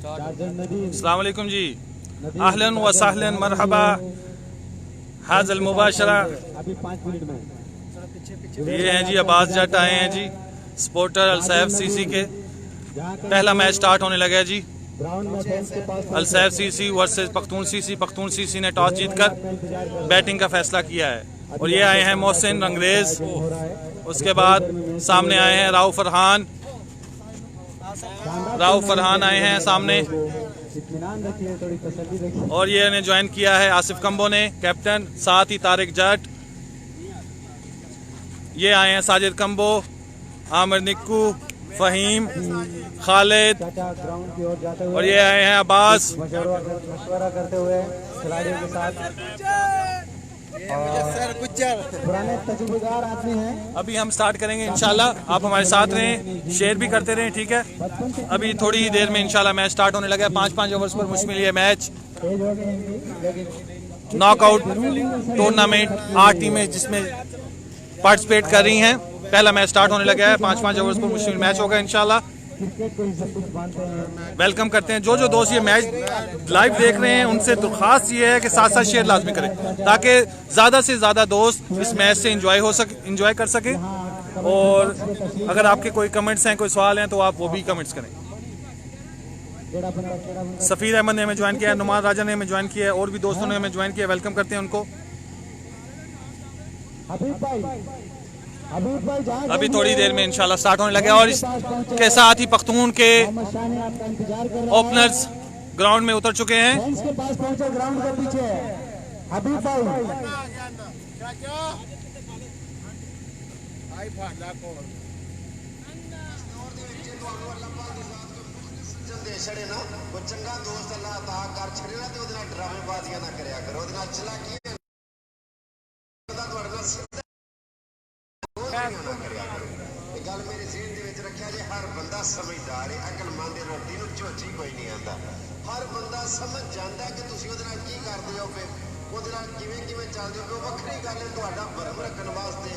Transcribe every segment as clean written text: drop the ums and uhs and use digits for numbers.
अस्सलाम वालेकुम जी, अहलन व सहलन मरहबा हाज़ल मुबाशरा। ये हैं जी अब्बास जट आए हैं जी, सपोर्टर अलसैफ सीसी के। पहला मैच स्टार्ट होने लगा है जी। Alsaif CC versus Pakhtun CC. Pakhtun CC ने टॉस जीतकर बैटिंग का फैसला किया है और ये आए हैं मोहसिन रंगरेज। उसके बाद सामने आए हैं राव फरहान आए हैं सामने, और ये ने ज्वाइन किया है आसिफ कंबो ने कैप्टन, साथ ही तारिक जट। ये आए हैं साजिद कंबो, आमिर निक्कू, फहीम, खालिद, और ये आए हैं अब्बास। मशवरा करते हुए खिलाड़ियों के साथ पुराने तजुर्बेकार आदमी हैं। अभी हम स्टार्ट करेंगे इंशाल्लाह, आप हमारे साथ रहें, शेयर भी करते रहें, ठीक है। अभी थोड़ी देर में इंशाल्लाह मैच स्टार्ट होने लगा है। 5-5 ओवर्स पर मुश्किल ये मैच नॉकआउट टूर्नामेंट 8 टीमें जिसमें पार्टिसिपेट कर रही हैं। पहला मैच स्टार्ट होने लगा है। 5-5 ओवर्स पर मुश्किल मैच होगा इंशाल्लाह। वेलकम करते हैं जो दोस्त ये मैच लाइव देख रहे हैं, उनसे दरख्वास्त ये है कि साथ साथ शेयर लाजमी करें ताकि ज़्यादा से ज़्यादा दोस्त इस मैच से इंजॉय कर सके। और अगर आपके कोई कमेंट्स हैं, कोई सवाल हैं, तो आप वो भी कमेंट्स करें। सफ़ीर अहमद ने हमें ज्वाइन किया है, नुमान राजा ने हमें ज्वाइन किया है, और भी दोस्तों ने हमें ज्वाइन किया है। वेलकम करते हैं उनको। अभी थोड़ी देर में इंशाल्लाह स्टार्ट होने लगे और इसके साथ ही पख्तून के ओपनर्स ग्राउंड में उतर चुके हैं। ग्राउंड के पीछे हबीब भाई चंगा दोस्त अल्लाह अता कर छड़े ना ते ओदे नाल ड्रामेबाजियां ना करया करो, ओदे नाल चलाकी गल मेरे ज़हन दे विच रखिया जे। हर बंदा समझदार है, अकलमंद है, रोटी नूं झोची कोई नहीं आंदा। हर बंदा समझ जांदा कि तुसीं ओदे नाल की करदे हो पे, ओदे नाल किवें चलदे हो पे। वो वक्री गल है तुहाडा भरम रखण वास्ते।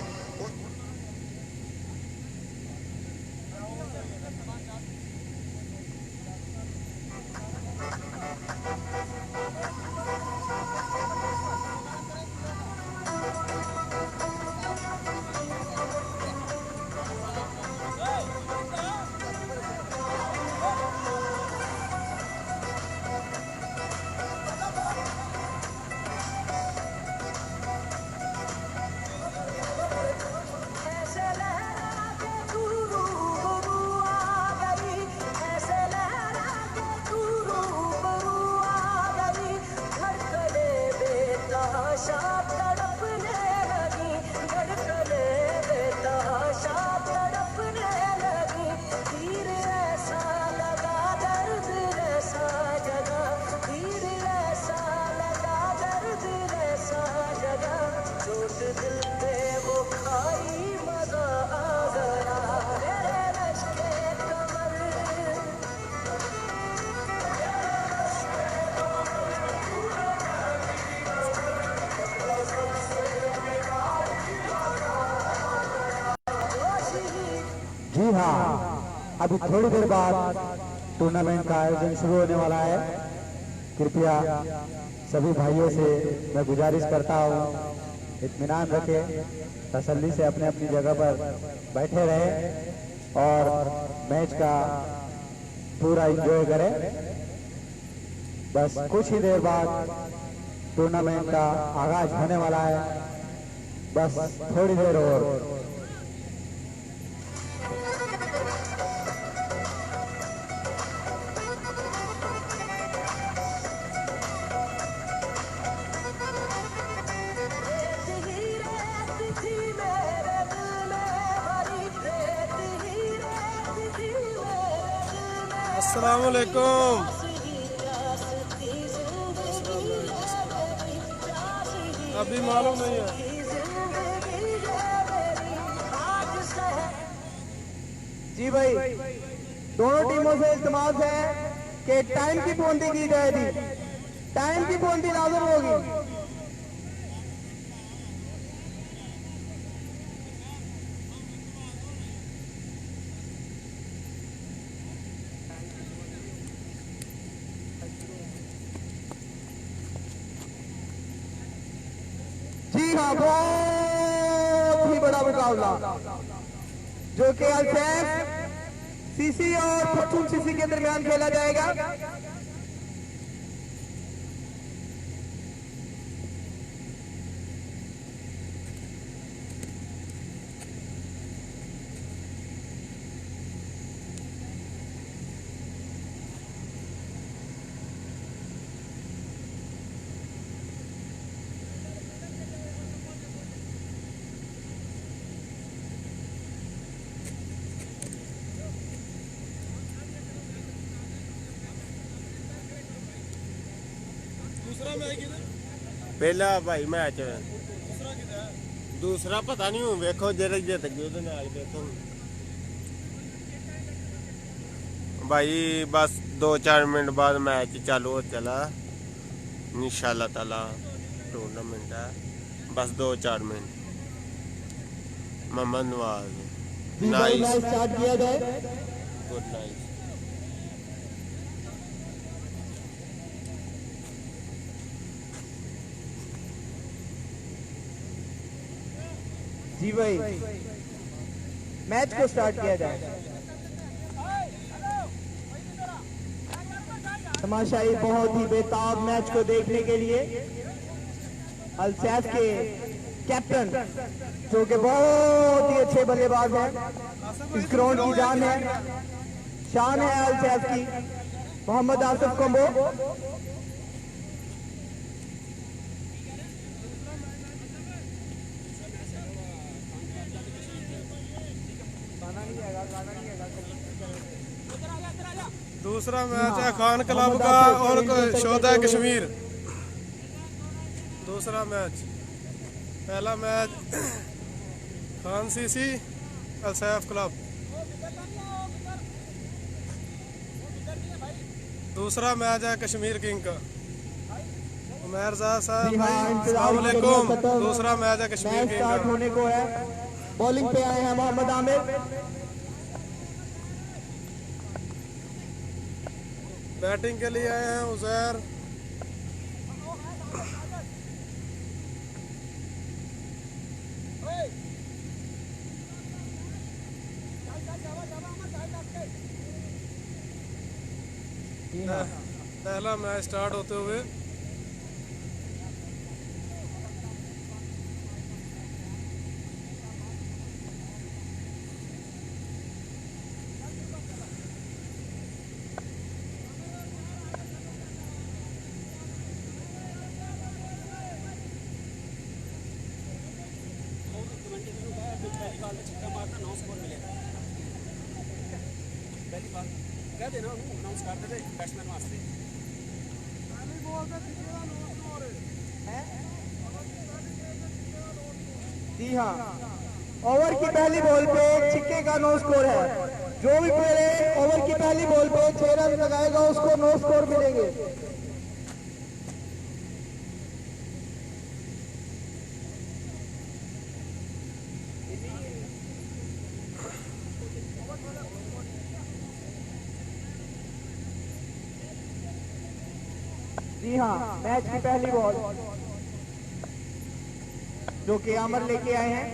जी हाँ, अभी थोड़ी देर बाद टूर्नामेंट का आयोजन शुरू होने वाला है। कृपया सभी भाइयों से मैं गुजारिश करता हूँ, इत्मीनान रखें, तसल्ली से अपने अपनी जगह पर बैठे रहें और मैच का पूरा एंजॉय करें। बस कुछ ही देर बाद टूर्नामेंट का आगाज होने वाला है, बस थोड़ी देर और। अस्सलाम वालेकुम। अभी मालूम नहीं है जी भाई, दोनों टीमों से इल्तिमास है कि टाइम की पाबंदी की जाएगी, टाइम की पाबंदी लाजम होगी। बहुत ही बड़ा मुकाबला जो कि अल्सैफ सीसी और पख्तून सीसी के दरमियान खेला जाएगा। पहला भाई मैच दूसरा पता नहीं हूँ वेखो जरा जित गए ਉਹਦੇ ਨਾਲ देखो भाई बस 2-4 मिनट बाद मैच चालू हो चला इंशाल्लाह ताला टूर्नामेंट है बस 2-4 minute Mohammad Nawaz nice start किया जाए। गुड नाइस जी भाई मैच को स्टार्ट किया जाए। तमाशाई बहुत ही बेताब मैच को देखने के लिए अल्सैफ के कैप्टन जो कि बहुत ही अच्छे बल्लेबाज हैं, इस ग्राउंड की जान है, शान है अल्सैफ की, मोहम्मद आसिफ कंबो। दूसरा मैच है खान क्लब का और शोधा कश्मीर। दूसरा मैच, पहला मैच खान सीसी अल्सैफ क्लब, दूसरा मैच है कश्मीर किंग का। उमर साहब अस्सलाम वालेकुम। दूसरा मैच है कश्मीर किंग स्टार्ट का। होने को है। बॉलिंग पे आए हैं मोहम्मद आमिर, बैटिंग के लिए आए हैं उजैर, पहला मैच स्टार्ट होते हुए जी हाँ, ओवर की पहली बॉल पे एक छिक्के का नो स्कोर है। जो भी प्लेयर ओवर की पहली बॉल पे 6 रन लगाएगा उसको नो स्कोर मिलेंगे। जी हाँ, मैच की पहली बॉल जो कि अमर लेके आए हैं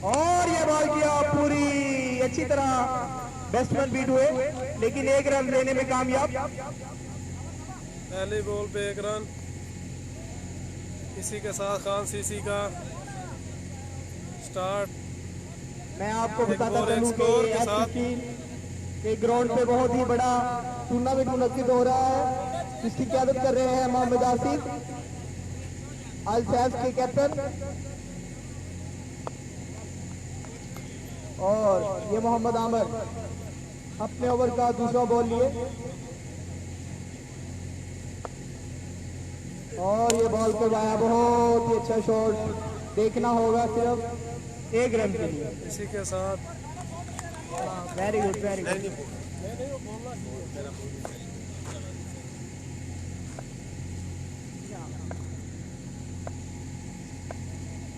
और ये बॉल किया पूरी अच्छी तरह, बैट्समैन बीट हुए लेकिन 1 रन लेने में कामयाब। पहली बॉल पे 1 रन। इसी के साथ खान सीसी का स्टार्ट। मैं आपको बताता और एक चलूं स्कोर कि के साथ के ग्राउंड पे बहुत ही बड़ा टूर्नामेंट मुनक्किद हो रहा है जिसकी क़यादत कर रहे हैं मोहम्मद आसिफ, अल्सैफ के कैप्टन, और ये मोहम्मद आमिर अपने ओवर का दूसरा बॉल लिए और ये बॉल को जाया। बहुत ही अच्छा शॉट, देखना होगा सिर्फ 1 रन के लिए। इसी के साथ वेरी गुड, वेरी गुड।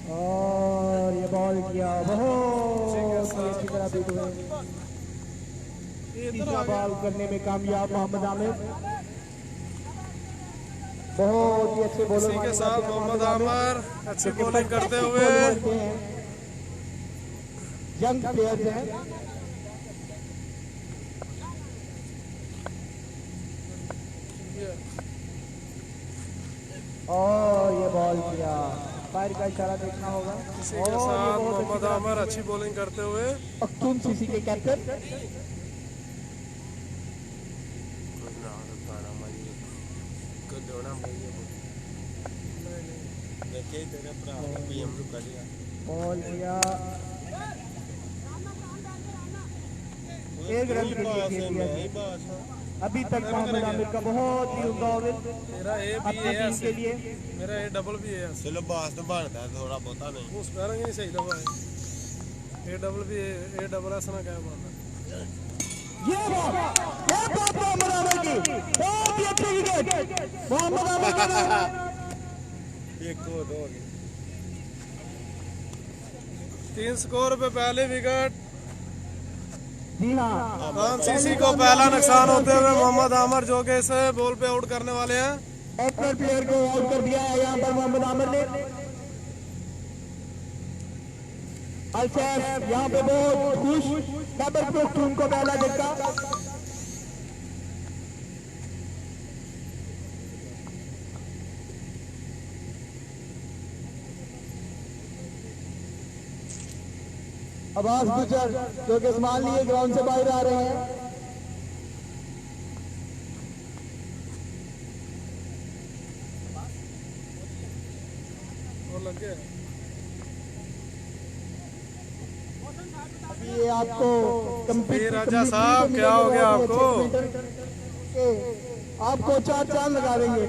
और ये बॉल किया बहुत ही अच्छी तरह बीट हुए। तीसरा बॉल करने में कामयाब मोहम्मद आमिर। बहुत ही अच्छे बॉलर इसी के साथ मोहम्मद आमर अच्छी बॉलिंग करते हुए यंग प्लेयर्स हैं। और ये बॉल किया, फायर का इशारा देखना होगा। इसी के साथ मोहम्मद आमर अच्छी बॉलिंग करते हुए पख्तून सीसी के कैप्टन बॉल किया, एक रन के लिए खेल दिया। अभी तक मोहम्मद आमिर का बहुत ही उम्दा ओवर मेरा ए भी अपनी है टीम के लिए। मेरा ए डबल भी है चलो बास तो बनता है थोड़ा बहुता नहीं उस पैरंग नहीं सही दबा है ए डबल भी है ए डबल ऐसा ना क्या मानना ये बात मोहम्मद आमिर की बहुत ही अच्छी विकेट मोहम्मद आमिर का। एक को दो 3 स्कोर पे पहले विकेट जी हाँ, खान सीसी को पहला नुकसान होते हुए मोहम्मद आमर जो कि इसे बॉल पे आउट करने वाले हैं। एक्टर प्लेयर को आउट कर दिया है यहाँ पर मोहम्मद आमिर ने। अल्सैफ यहाँ पे बहुत खुश, खैबर पख्तून को पहला झटका। अब्बास गुजर जो कि इस्माइल लिए ग्राउंड से बाहर आ रहे हैं। और लग गया अभी ये आपको समीर राजा साहब क्या हो गया आपको? आपको 4 चांद लगा देंगे।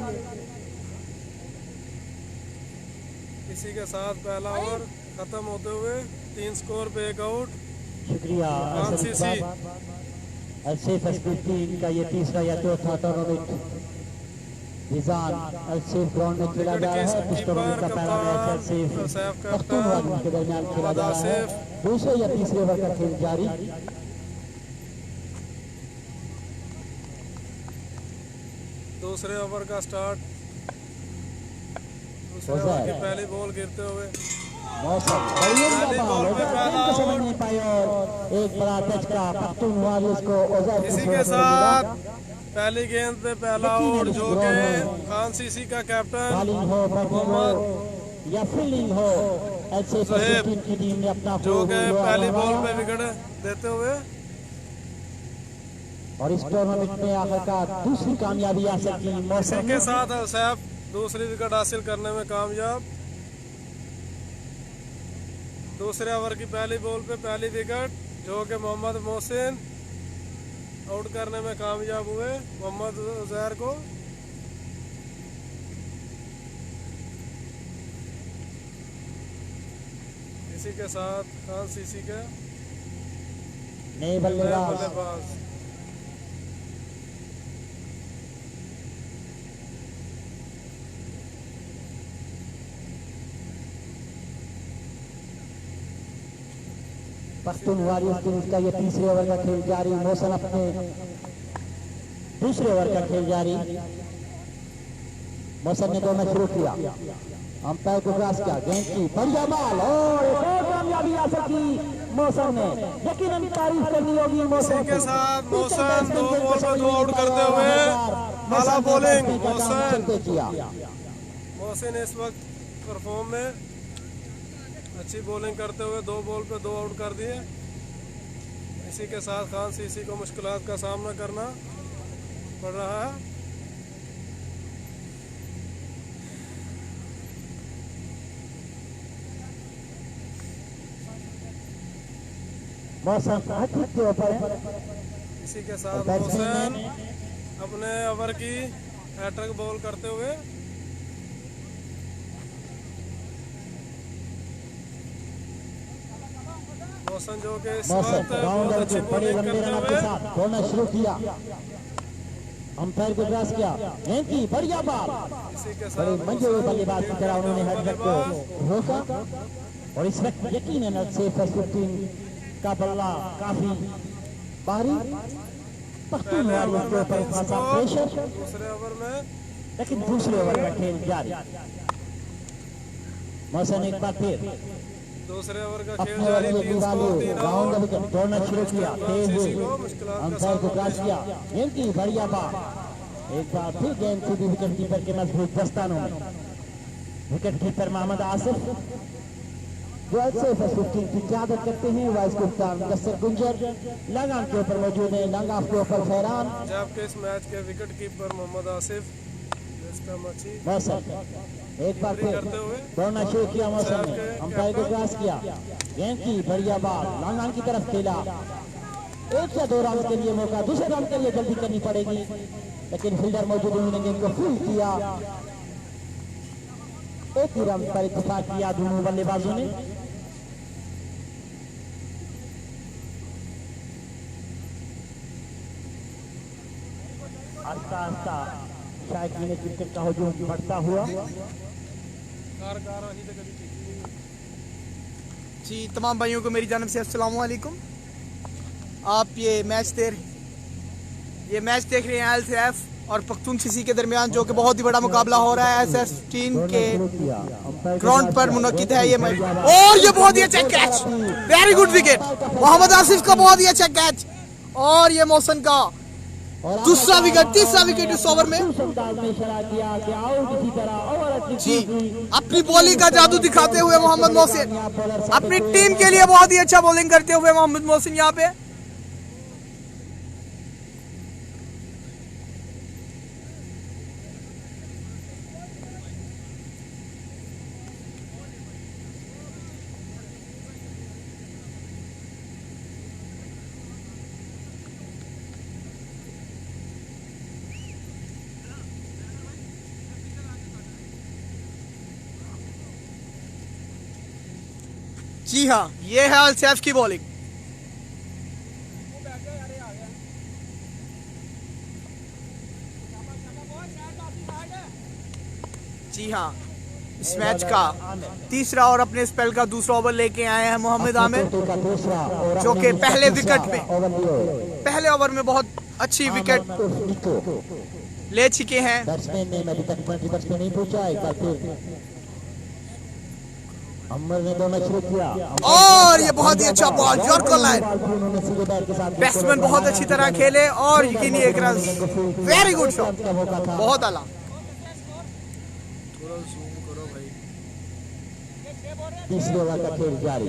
इसी के साथ पहला ओवर खत्म होते हुए 3 स्कोर पे 1 आउट। शुक्रिया खान सीसी अलसेफ अस्पताल का ये तीसरा या चौथा टूर्नामेंट निजान अलसेफ ग्राउंड में खेला जा रहा है। इस टूर्नामेंट का पहला मैच अलसेफ पख्तूनख्वा के दरमियान खेला जा रहा है। दूसरे या तीसरे ओवर का खेल जारी। दूसरे ओवर का स्टार्ट। दूसरे ओवर की पहली बॉल गिरते हुए मौसम बढ़िया बॉल को समझ नहीं पाई और एक बड़ा टच का पख्तूनख्वा को इसी के साथ पहली गेंद पे पहला आउट जो कि खान सीसी का कैप्टन बॉलिंग हो बैटिंग हो या फील्डिंग हो अलसेफ अस्पताल की टीम ने अपना जो कि पहली बॉल पे विकेट देते हुए और इस टूर्नामेंट में आखिरकार दूसरी कामयाबी हासिल की। इसी मौसम के साथ अलसैफ दूसरी विकेट हासिल करने में कामयाब। दूसरे ओवर की पहली बॉल पे पहली विकेट जो कि मोहम्मद मोहसिन आउट करने में कामयाब हुए मोहम्मद उजैर को। इसी के साथ खान सीसी के नए बल्लेबाज बल्लेबाज पख्तून वारियर्स टीम का ये तीसरे ओवर का खेल जारी। मौसम अपने दूसरे ओवर का खेल जारी। मौसम ने दौड़ना शुरू किया, अंपायर को क्रॉस किया, गेंद की बढ़िया बॉल और एक और कामयाबी हासिल की मौसम ने। यकीनन तारीफ करनी होगी मौसम के साथ मौसम 2 बॉल पर 2 आउट करते हुए बाला बॉलिंग मोहसिन इस वक्त परफॉर्म में अच्छी बॉलिंग करते हुए 2 बॉल पे 2 आउट कर दिए। इसी के साथ खान सीसी को मुश्किलात का सामना करना पड़ रहा है। मौसम के ऊपर इसी के साथ मोहसिन अपने ओवर की हैट्रिक बॉल करते हुए मोहसिन जो कि इस वक्त बहुत अच्छी बड़े बॉलिंग लंबे करते रन के हुए साथ दौड़ना शुरू किया, अंपायर को क्रॉस किया, गेंद की बढ़िया बॉल। इसी के बड़े साथ मंजे हुए बल्लेबाज की तरह उन्होंने हैट्रिक को रोका और इस वक्त यकीनन अलसेफ अस्पताल का बल्ला काफी भारी। पख्तून वारियर्स के ऊपर खासा प्रेशर। दूसरे ओवर में लेकिन दूसरे ओवर का खेल जारी। मौसम एक बार फिर दूसरे ओवर का खेल अपने जारी, ओवर 3 में स्कोर, 3 राउंड आउट। विकेट दौड़ना शुरू किया, तेज सीसी हुई, को मुश्किलात का अंपायर को सामना क्रॉस किया, गेंद की बढ़िया बात, एक बार फिर गेंद सीधी विकेट कीपर के मजबूत दस्तानों में। विकेट कीपर मोहम्मद आसिफ जो अच्छे 15 की क्यादत करते हैं, वाइस कप्तान मुदस्सिर गुंजर लगाम के ऊपर मौजूद है, लंग ऑफ के ऊपर फैरान। जबकि इस मैच के विकेट कीपर मोहम्मद आसिफ, इसका मच्छी मौसम एक बार फिर करते हुए दौड़ना शुरू किया, मौसम ने अंपायर को क्रॉस किया, गेंद की बढ़िया बाल लॉन्ग ऑन की तरफ खेला। 1 या 2 राउंड के लिए मौका, दूसरे राउंड के लिए जल्दी करनी पड़ेगी, लेकिन फील्डर मौजूद उन्होंने गेंद को फील्ड किया। एक ही रन पर इत्तेफाक किया दोनों बल्लेबाजों ने। आस्ता आस्ता शायकीन क्रिकेट का हुजूम बढ़ता हुआ। जी तमाम भाइयों को मेरी जानब से अस्सलाम वालेकुम। आप ये मैच देख रहे हैं एलसीएफ और पख्तून सीसी के दरमियान, जो कि बहुत ही बड़ा मुकाबला हो रहा है एसएस टीम के ग्राउंड पर मुनक्किद है ये मैच। और ये बहुत ही अच्छा catch, very good wicket, Mohammad Asif का बहुत ही अच्छा कैच। और ये मौसम का दूसरा विकेट, तीसरा विकेट इस ओवर में। जी अपनी बॉलिंग का जादू दिखाते हुए मोहम्मद मोहसिन, अपनी टीम के लिए बहुत ही अच्छा बॉलिंग करते हुए मोहम्मद मोहसिन यहाँ पे। जी हाँ, ये है एलसीएफ की बॉलिंग। जी हाँ, इस मैच का तीसरा और अपने स्पेल का दूसरा ओवर लेके आए हैं मोहम्मद आमिर, जो कि पहले ओवर में बहुत अच्छी विकेट ले चुके हैं। बैट्समैन ने अभी तक 20 पर नहीं पहुंचा, एक बार फिर अमर ने दौड़ना शुरू किया और ये बहुत ही अच्छा बॉल यॉर्कर लाइन, बैट्समैन बहुत अच्छी तरह खेले और यकीनी एक रन, वेरी गुड शॉट, बहुत आला। तीसरे ओवर का खेल जारी।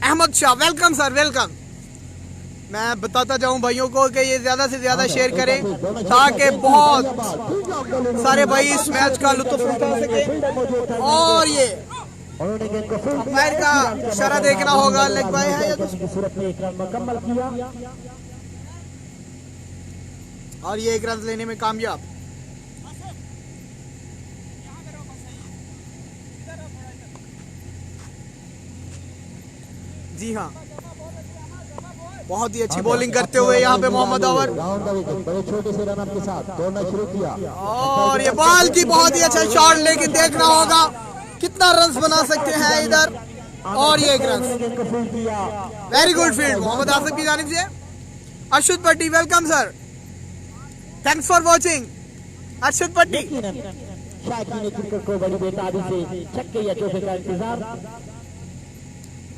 Ahmad Shah, welcome sir, welcome. मैं बताता जाऊं भाइयों को कि ये ज्यादा से ज्यादा शेयर करें ताकि बहुत सारे भाई इस मैच का लुत्फ उठा सके। और ये अंपायर का इशारा देखना होगा, लेग बाय है सूरत में एक रन मुकम्मल किया और ये 1 रन लेने में कामयाब। जी हाँ, बहुत ही अच्छी बॉलिंग करते हुए यहाँ पे मोहम्मद अवर, बड़े छोटे से रन के साथ दौड़ना शुरू किया और ये बॉल की बहुत ही अच्छा शॉट, लेकिन देखना होगा कितना रन बना सकते हैं इधर। और ये 1 run, very good field Mohammad Asif की जानिब से। Arshad Patti, welcome sir, thanks for watching. Arshad Patti शायकीन क्रिकेट को बड़ी बेताबी से छक्के या चौके का इंतजार,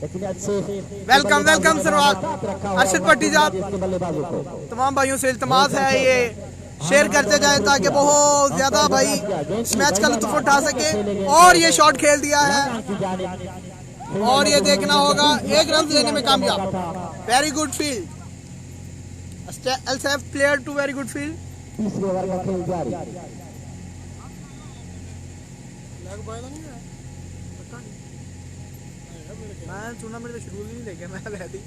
वेलकम वेलकम सर अर्शद पट्टी साहब। तमाम भाइयों से इल्तमास है ये शेयर करते जाए ताकि बहुत ज्यादा भाई इस मैच का लुत्फ उठा सके। और ये शॉट खेल दिया है और ये देखना होगा 1 रन लेने में कामयाब, very good field, LCF player two very good field. तीसरे ओवर का खेल जारी। मैं टूर्नामेंट शुरू नहीं लेके मैं रहती।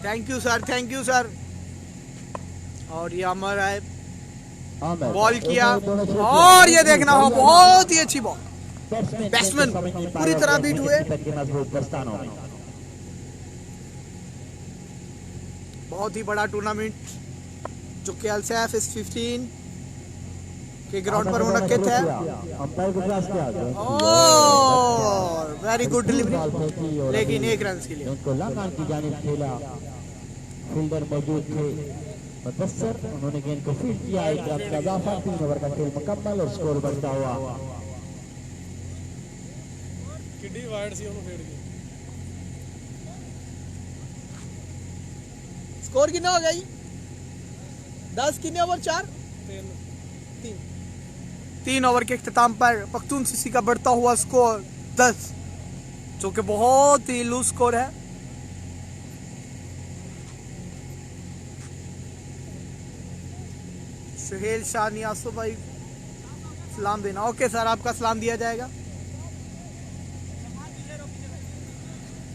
Thank you sir, thank you sir. और ये अमर है, बॉल किया और ये देखना हो बहुत ही अच्छी बॉल, बैट्समैन पूरी तरह बीट हुए। बहुत ही बड़ा टूर्नामेंट जो कि एलसीएफ इस 15 के ग्राउंड पर मुनक्किद है। और वेरी गुड डिलीवरी, लेकिन 1 रन के लिए की जानिब खेला, फील्डर मौजूद थे, मुदस्सर, उन्होंने गेंद को फील्ड किया, एक रन का इजाफा, 3 ओवर का खेल मुकम्मल और स्कोर बढ़ता हुआ। किड्डी वाइड सी ਉਹਨੂੰ ਫੇੜ ਗਈ। स्कोर कितना हो गया जी? 10 कितने ओवर? 4 3 ओवर के इख्तिताम पर पख्तून सीसी का बढ़ता हुआ स्कोर 10, जो कि बहुत ही लूज स्कोर है। सुहेल शाह नियासो भाई सलाम देना। ओके सर, आपका सलाम दिया जाएगा।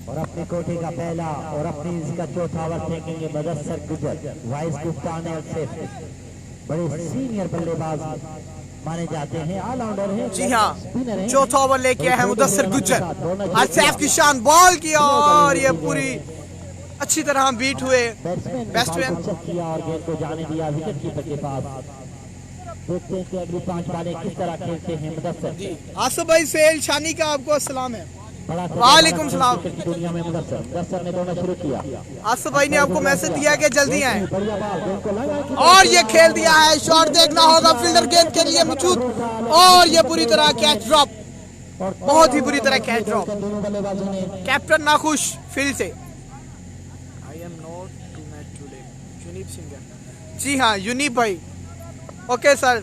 और अपनी कोठी का पहला और अपनी इसका चौथा ओवर फेंकेंगे मुदस्सर गुजर, वाइस कप्तान है और बड़े सीनियर बल्लेबाज माने जाते हैं, ऑलराउंडर हैं। जी हाँ, चौथा ओवर लेके आए हैं मुदस्सर गुजर। अलसैफ की शान बॉल किया और ये पूरी अच्छी तरह बीट हुए बैट्समैन किया और गेंद को जाने दिया विकेट कीपर के पास। देखते हैं कि अगली 5 बालें किस तरह खेलते हैं मुदस्सर। आसिफ भाई सुहेल शानी का आपको सलाम है। बड़ा वालेकुम सलाम। दुनिया में मुदस्सर ने दौड़ना शुरू किया। आसिफ भाई ने आपको मैसेज दिया कि जल्दी आए बढ़िया बॉल, गेंद को लगा कि और ये खेल दिया है। शॉट देखना होगा, फील्डर गेंद के लिए मौजूद और ये पूरी तरह कैच ड्रॉप, बहुत ही बुरी तरह कैच ड्रॉप। दोनों बल्लेबाजों ने कैप्टन नाखुश फील्ड से। I am not to match today. यूनिप सिंगर। जी हाँ, यूनिप भाई। Okay sir.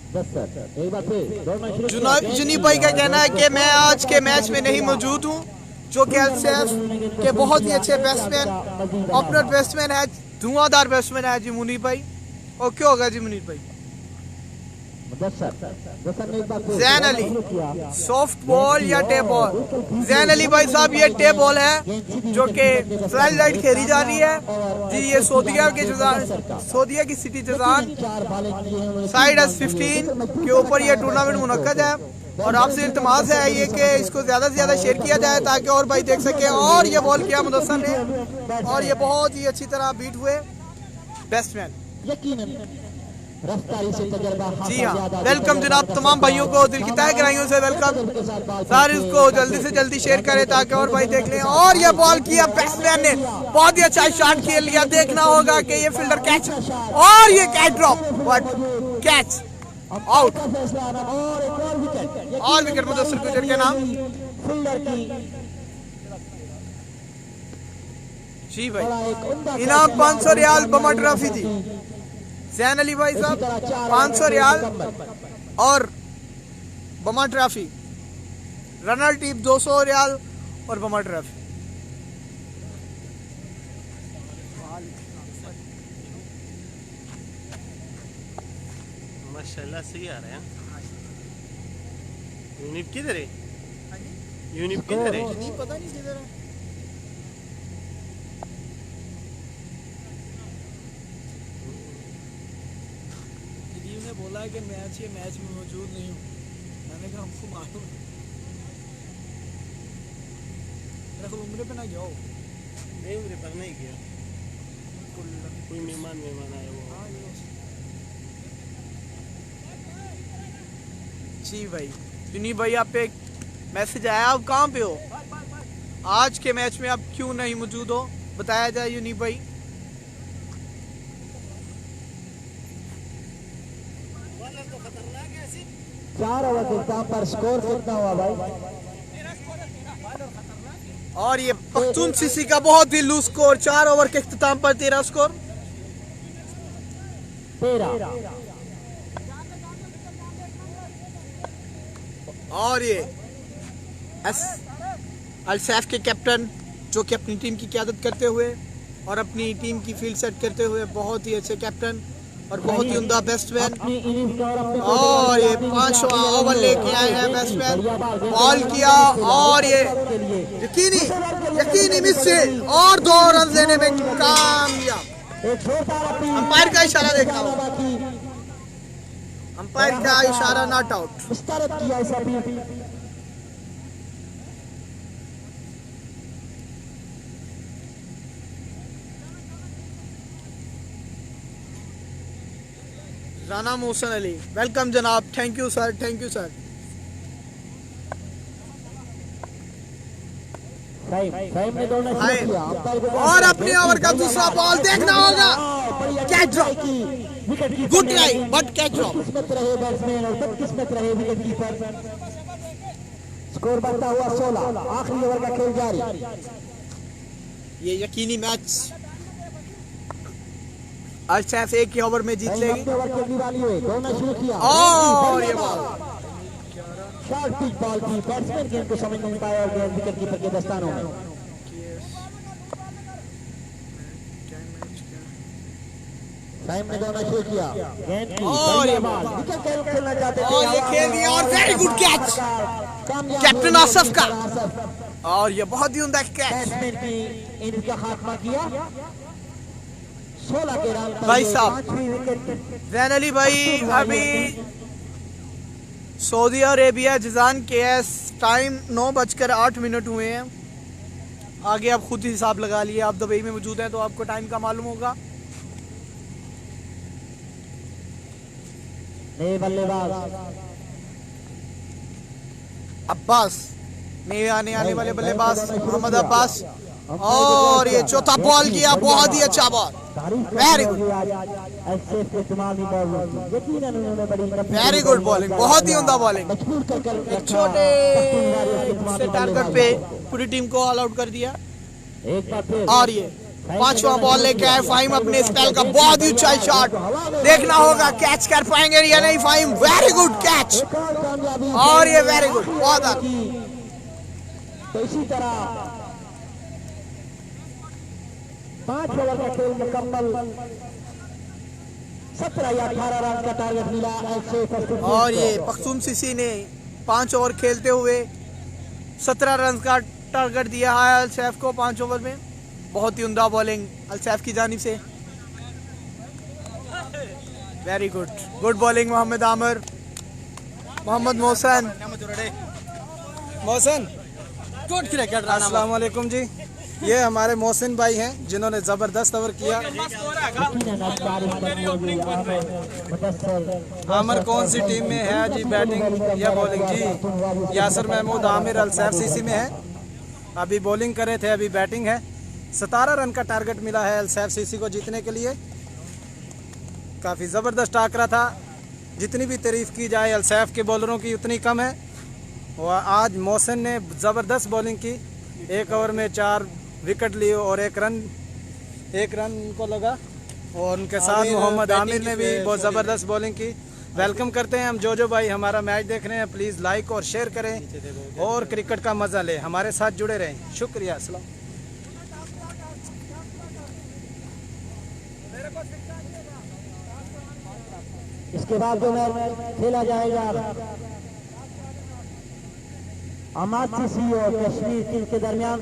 एक बार फिर दौड़ना शुरू किया। यूनिप भाई का कहना है कि मैं आज के मैच में नहीं मौजूद हूँ, जो कि एलसीएफ के बहुत ही अच्छे बैट्समैन, ओपनर बैट्समैन है, धुआंधार बैट्समैन है जी मुनीर भाई। और क्या होगा जी मुनीर भाई? मुदस्सर ने एक बार फिर जैन अली, शुरू किया। सॉफ्ट बॉल या टेप बॉल? जैन अली भाई साहब, ये टेप बॉल है जो कि फ्लैश लाइट खेली जा रही है जी। ये सऊदीया की सिटी जजान 4 बालें की हैं उन्होंने। साइड S15 के ऊपर ये टूर्नामेंट मुनक्कद है और आपसे इल्तमास है ये कि इसको ज्यादा से ज्यादा शेयर किया जाए ताकि और भाई देख सके। और ये बॉल किया मुदस्सर ने और ये बहुत ही अच्छी तरह बीट हुए बैट्समैन। यकीनन रफ्तारी से तजर्बा जी हाँ, वेलकम जनाब, तमाम भाइयों को दिल की तहे गहराइयों से वेलकम। सर इसको जल्दी से जल्दी शेयर करें ताकि और भाई देख लें। और ये बॉल किया बैट्समैन ने, बहुत ही अच्छा शॉट खेल लिया। देखना होगा कि ये फील्डर कैच और ये catch drop, but catch out और विकेट मुदस्सर गुजर के नाम। फील्डर की जी भाई, इनाम 500 रियाल बमा ट्रॉफी थी। जैन अली भाई साहब 500 रियाल और बमा ट्रॉफी, रनर टीम 200 रियाल और बमा ट्रॉफी। माशाल्लाह सही आ रहे हैं। यूनिट किधर है? यूनिट किधर है? पता नहीं किधर है। ने बोला है कि मैच में मौजूद नहीं हूँ। मैंने कहा हमको मालूम है, मेरा को उम्र पे ना गया हो। नहीं उम्र पर नहीं गया, कोई मेहमान आया वो। जी भाई, यूनी भाई आप पे एक मैसेज आया, आप कहाँ पे हो? आज के मैच में आप क्यों नहीं मौजूद हो, बताया जाए यूनी भाई। चार ओवर के इख्तिताम पर स्कोर कितना हुआ भाई? और ये पख्तून सीसी का बहुत ही लूज स्कोर, 4 ओवर के इख्तिताम पर 13 स्कोर। 13। और ये अलसैफ के कैप्टन जो कि अपनी टीम की क़यादत करते हुए और अपनी टीम की फील्ड सेट करते हुए बहुत ही अच्छे कैप्टन और बहुत ही उम्दा बैट्समैन। और ये 5वां ओवर लेके आए हैं बैट्समैन, बॉल किया और ये यकीनी मिस से और 2 रन लेने में कामयाब। अंपायर का इशारा देखा, अंपायर का इशारा not out. Rana Mohsin Ali, welcome जनाब, thank you sir, thank you sir. Saim ने दौड़ना शुरू किया। अंपायर को और अपने ओवर का दूसरा बॉल देखना होगा, catch drop, good try but catch drop. किस्मत रहे बैट्समैन और बदकिस्मत रहे विकेट कीपर। स्कोर बनता हुआ 16, आखिरी ओवर का खेल जारी। ये यकीनी मैच अल्सैफ एक ही ओवर में जीत लेगी। अपने ओवर खेलने वाली हुई, दौड़ना शुरू किया और ये बॉल शॉर्ट पिच बॉल थी, बैट्समैन गेंद को समझ नहीं पाया और गेंद विकेट कीपर के दस्तानों में। साइम ने दौड़ना शुरू किया, गेंद की और ये बॉल विकेट खेलना चाहते थे और ये खेल दिया और very good catch captain Asaf का, और ये बहुत ही उम्दा कैच। बैट्समैन की इनिंग का खात्मा किया। 16 के रन पर भाई ये साहब। 5वीं विकेट। जैन अली भाई अभी Saudi Arabia Jizan KS time 9:08 हुए हैं। आगे आप खुद ही हिसाब लगा लिए, आप दुबई में मौजूद हैं तो आपको टाइम का मालूम होगा। नए बल्लेबाज अब्बास, नए आने वाले बल्लेबाज मोहम्मद अब्बास, और ये चौथा बॉल किया, बहुत ही अच्छा ball, very good, very good bowling, बहुत ही उम्दा बॉलिंग। एक छोटे से टारगेट पे पूरी टीम को ऑल आउट कर दिया। और ये 5वां बॉल लेके आए फाहिम अपने स्पेल का, बहुत ही ऊंचा शॉट, देखना होगा कैच कर पाएंगे या नहीं फाहिम, वेरी गुड कैच, और ये वेरी गुड, बहुत तो इसी तरह 5 ओवर का खेल मुकम्मल, 17 या 18 रन का टारगेट मिला। और ये पख्तून सीसी ने 5 ओवर खेलते हुए 17 रन का टारगेट दिया है अल्सैफ को 5 ओवर में। बहुत ही उम्दा बॉलिंग अल्सैफ की जानिब से, very good, good bowling Mohammad Amir, Mohammad Mohsin अस्सलाम वालेकुम जी। ये हमारे मोहसिन भाई हैं जिन्होंने ज़बरदस्त ओवर किया। आमिर कौन सी टीम में है जी, बैटिंग या बॉलिंग? जी यासर महमूद आमिर अल्सैफ सीसी में है, अभी बॉलिंग करे थे, अभी बैटिंग है। 17 रन का टारगेट मिला है अल्सैफ सीसी को जीतने के लिए। काफ़ी ज़बरदस्त टाकरा था, जितनी भी तारीफ़ की जाए अल्सैफ के बॉलरों की उतनी कम है। और आज मोहसिन ने ज़बरदस्त बॉलिंग की, 1 ओवर में 4 विकेट लिए और 1 रन उनको लगा, और उनके साथ मोहम्मद आमिर ने भी बहुत ज़बरदस्त बॉलिंग की। वेलकम करते हैं हम जो भाई हमारा मैच देख रहे हैं, प्लीज़ लाइक और शेयर करें और क्रिकेट का मज़ा लें, हमारे साथ जुड़े रहें, शुक्रिया। अस्सलाम। इसके बाद जो मैच खेला जाएगा अहमद सीसी और कश्मीर किंग के दरमियान,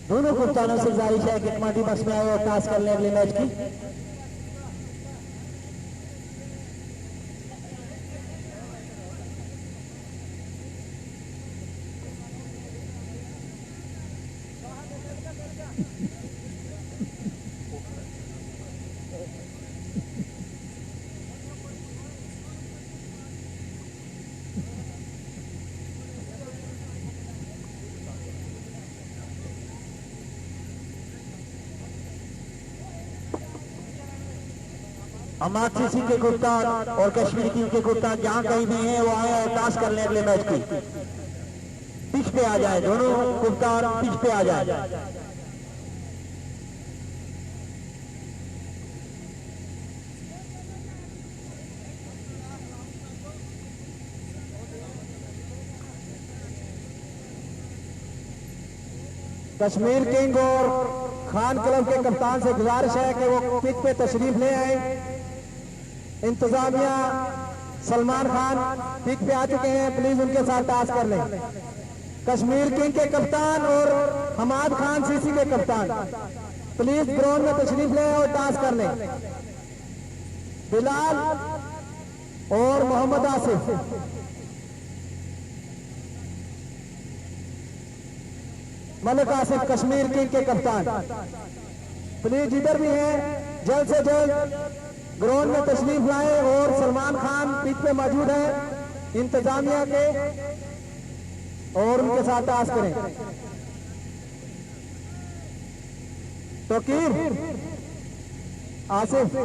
दोनों कप्तानों से गुजारिश है कि कमांडी बक्स में आए और टास्क कर लें अगले मैच की। अहमद सीसी के कप्तान और कश्मीर किंग के कप्तान जहां कहीं भी हैं वो आए और टास्क कर लें अगले मैच की। पिच पे आ जाए, दोनों कप्तान पिच पे आ जाए। कश्मीर किंग और खान क्लब के कप्तान से गुजारिश है कि वो पिच पे तशरीफ ले आए। इंतजामिया सलमान खान पिच पे आ चुके हैं, प्लीज उनके साथ टास्क कर लें। कश्मीर किंग के कप्तान और हमाद खान सीसी के कप्तान प्लीज ग्राउंड में तशरीफ ले और टास्क कर लें। बिलाल और मोहम्मद आसिफ, मलिक आसिफ कश्मीर किंग के कप्तान, प्लीज जिधर भी हैं जल्द से जल्द ग्राउंड में तशरीफ लाएं। और सलमान खान पिच पे मौजूद है इंतजामिया के, और उनके साथ टास्क करें। तोकीर, आसिफ,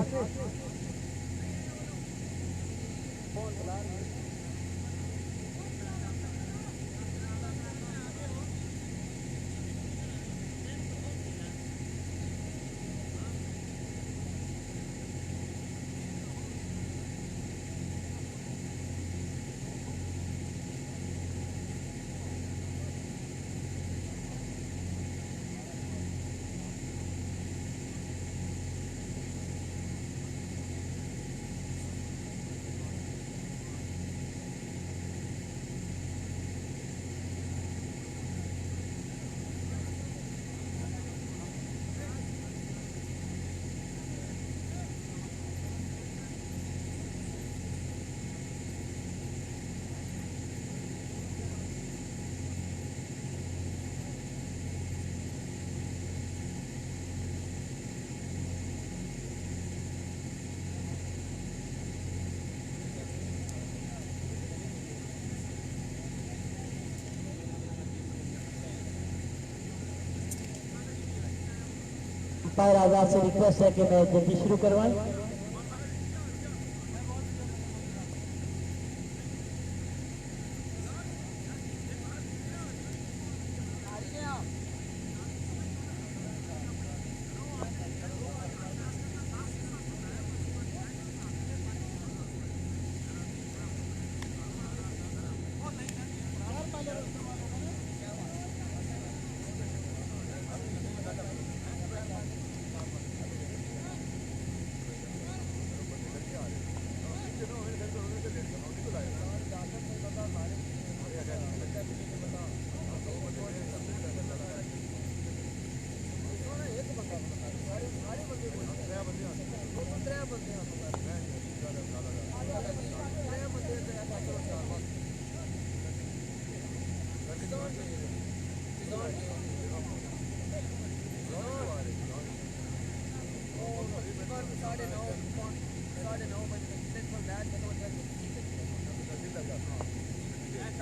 अंपायर आजाद से रिक्वेस्ट है कि मैं जल्दी शुरू करवाएं।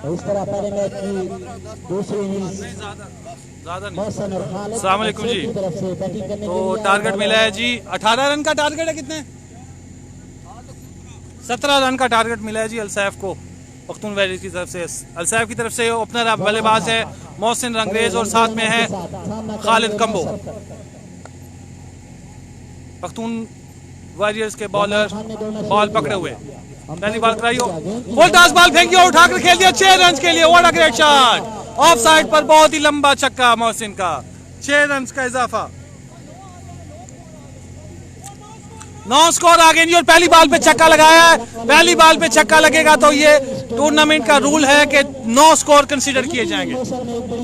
इस तरह पहले मैच की दूसरी इनिंग्स ज्यादा नहीं। मोहसिन और खालिद अस्सलाम वालेकुम जी। की तरफ से बैटिंग करने तो के लिए टारगेट मिला है जी 18 रन का टारगेट है। कितने? 17 रन का टारगेट मिला है जी अल्सैफ को पख्तून वैली की तरफ से। अल्सैफ की तरफ से ओपनर बल्लेबाज है मोहसिन रंगरेज और साथ में है खालिद कंबो। पख्तून वॉरियर्स के बॉलर बॉल पकड़े हुए। पहली बॉल कराइयो, फुल टॉस बॉल फेंकियो, उठाकर खेल दिया 6 रन के लिए। What a great shot, of side पर बहुत ही लंबा छक्का मोहसिन का, 6 रन का इजाफा। 9 स्कोर आ गए जी और पहली बॉल पे छक्का लगाया है। पहली बॉल पे छक्का लगेगा तो ये टूर्नामेंट का रूल है कि 9 स्कोर कंसीडर किए जाएंगे।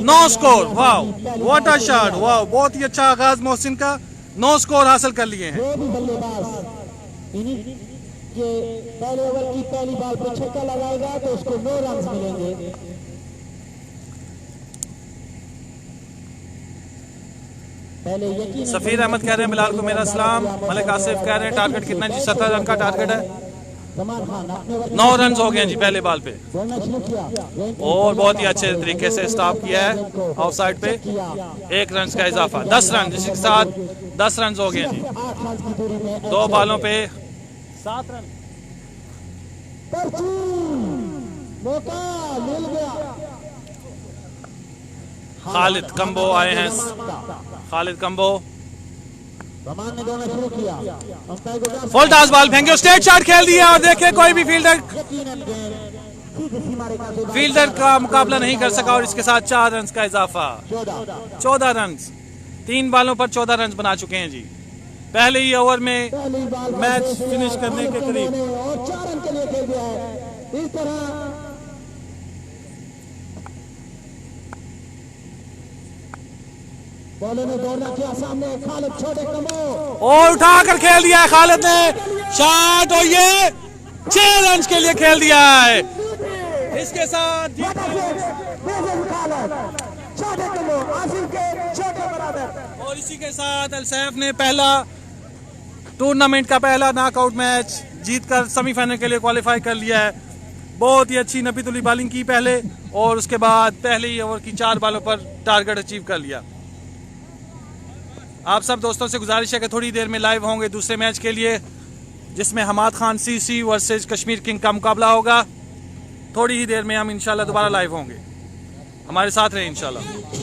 9 स्कोर, वाह व्हाट अ शॉट, वाह बहुत ही अच्छा आगाज मोहसिन का। 9 स्कोर हासिल कर लिए हैं। जो भी बल्लेबाज इनिंग के पहले ओवर की पहली बॉल पर छक्का लगाएगा तो उसको 9 रन मिलेंगे। पहले यकीन सफीर अहमद कह रहे हैं बिलाल को मेरा सलाम। मलिक आसिफ कह रहे हैं टारगेट कितना जी? 17 रन का टारगेट है। सलमान खान अपने ओवर 9 रन हो गए जी पहले बॉल पे बोलना शुरू किया और बहुत ही अच्छे तरीके से स्टॉप किया है ऑफ साइड पे। 1 रन का इजाफा, 10 रन, जिसके साथ 10 रन हो गए जी। 8 रन की दूरी में 2 बॉलों पे 7 रन। मौका मिल गया। खालिद कंबो आए हैं। खालिद कंबो रमान ने दोनों शुरू किया। अंपायर को फुल टॉस बॉल फेंके, स्ट्रेट शॉट खेल दिया और देखिए कोई भी फील्डर यकीनन सीधे सीमा रेखा से फील्डर का मुकाबला नहीं कर सका और इसके साथ 4 रन का इजाफा। 14 रन, 3 बॉलों पर 14 रन बना चुके हैं जी पहले ही ओवर में। पहली बॉल मैच फिनिश करने के करीब। और 4 रन के लिए खेल दिया है। इस तरह बॉलर ने दौड़ना किया सामने। खालिद छोटे कमो और उठाकर खेल दिया है खालिद ने शॉट और ये 6 रन के लिए खेल दिया है। इसके साथ छोटे कमो आसिफ के छोटे बराबर। और इसी के साथ अल्सैफ ने पहला टूर्नामेंट का पहला नॉकआउट मैच जीतकर सेमीफाइनल के लिए क्वालिफाई कर लिया है। बहुत ही अच्छी नबीतुल्ली बॉलिंग की पहले, और उसके बाद पहले ही ओवर की 4 बॉलों पर टारगेट अचीव कर लिया। आप सब दोस्तों से गुजारिश है कि थोड़ी देर में लाइव होंगे दूसरे मैच के लिए, जिसमें Hamad Khan CC versus Kashmir king का मुकाबला होगा। थोड़ी ही देर में हम इंशाल्लाह दोबारा लाइव होंगे, हमारे साथ रहें इंशाल्लाह।